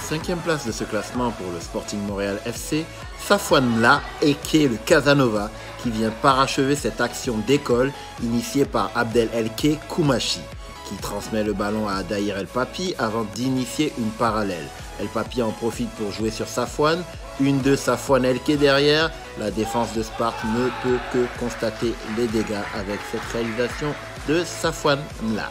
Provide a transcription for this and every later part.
5e place de ce classement pour le Sporting Montréal FC, Safwan Mla, a.k.a. le Casanova, qui vient parachever cette action d'école initiée par Abdel Elke Koumachi, qui transmet le ballon à Adaïr El Papi avant d'initier une parallèle. El Papi en profite pour jouer sur Safwan, 1-2 Safwan Elke derrière. La défense de Sparte ne peut que constater les dégâts avec cette réalisation de Safwan Mla.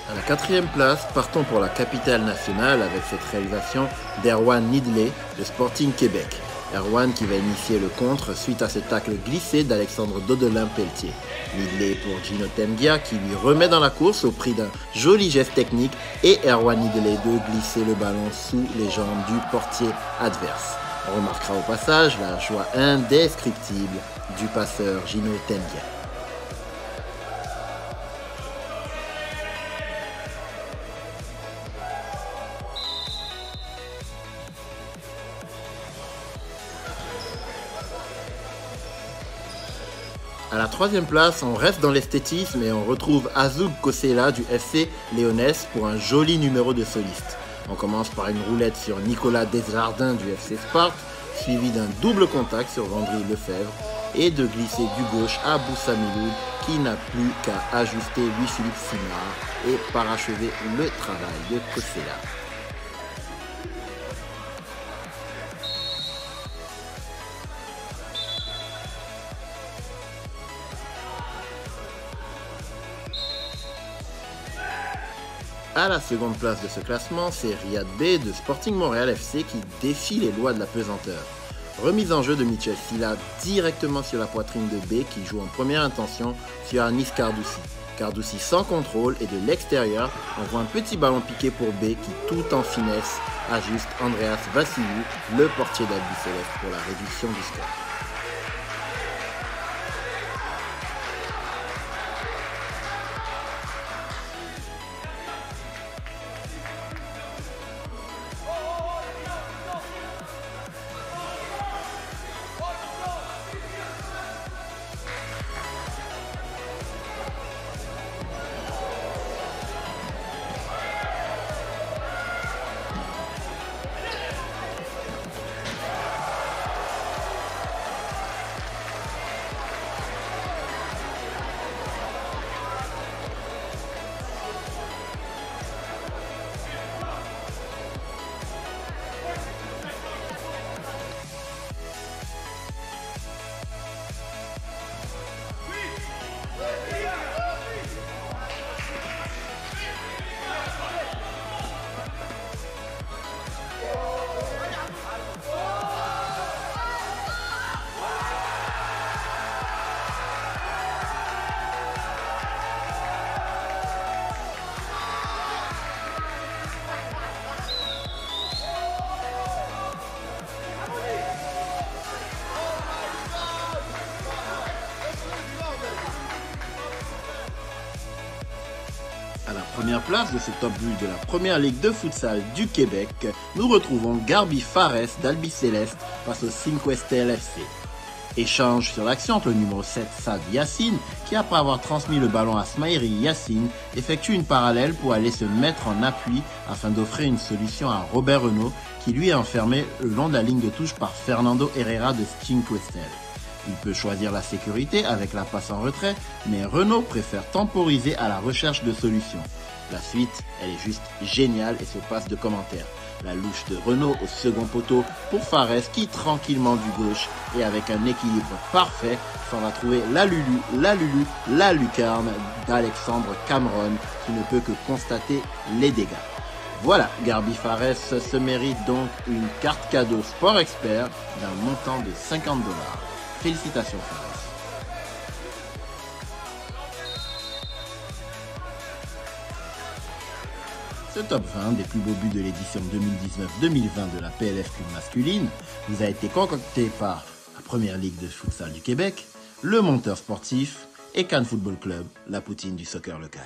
À la 4e place, partons pour la capitale nationale avec cette réalisation d'Erwan Nidlé de Sporting Québec. Erwan qui va initier le contre suite à ce tacle glissé d'Alexandre Dodelin-Pelletier. Nidlé pour Gino Temgia qui lui remet dans la course au prix d'un joli geste technique et Erwan Nidlé de glisser le ballon sous les jambes du portier adverse. On remarquera au passage la joie indescriptible du passeur Gino Temgia. À la 3e place, on reste dans l'esthétisme et on retrouve Azoub Kosela du FC Léonesse pour un joli numéro de soliste. On commence par une roulette sur Nicolas Desjardins du FC Sparte, suivi d'un double contact sur Vendry Lefebvre et de glisser du gauche à Boussa Miloud qui n'a plus qu'à ajuster Louis-Philippe Simard et parachever le travail de Kosela. À la 2e place de ce classement, c'est Riyad Bey de Sporting Montréal FC qui défie les lois de la pesanteur. Remise en jeu de Michel Silla directement sur la poitrine de Bey qui joue en première intention sur Anis Cardoussi. Cardoussi sans contrôle et de l'extérieur, on voit un petit ballon piqué pour Bey qui tout en finesse ajuste Andreas Vassiliou, le portier d'Albi Céleste pour la réduction du score. À la première place de ce top 8 de la première ligue de futsal du Québec, nous retrouvons Garbi Fares d'Albi Céleste face au Cinque Stelle FC. Échange sur l'action entre le numéro 7 Sad Yassine qui, après avoir transmis le ballon à Smaïri Yassine, effectue une parallèle pour aller se mettre en appui afin d'offrir une solution à Robert Renaud qui lui est enfermé le long de la ligne de touche par Fernando Herrera de Cinque Stelle. Il peut choisir la sécurité avec la passe en retrait, mais Renaud préfère temporiser à la recherche de solutions. La suite, elle est juste géniale et se passe de commentaires. La louche de Renaud au second poteau pour Fares qui, tranquillement du gauche et avec un équilibre parfait, s'en va trouver la lucarne d'Alexandre Cameron qui ne peut que constater les dégâts. Voilà, Garbi Fares se mérite donc une carte cadeau Sport Expert d'un montant de 50 $. Félicitations Fares. Ce top 20 des plus beaux buts de l'édition 2019-2020 de la PLF Club masculine vous a été concocté par la Première Ligue de futsal du Québec, le Monteur Sportif et Cannes Football Club, la poutine du soccer local.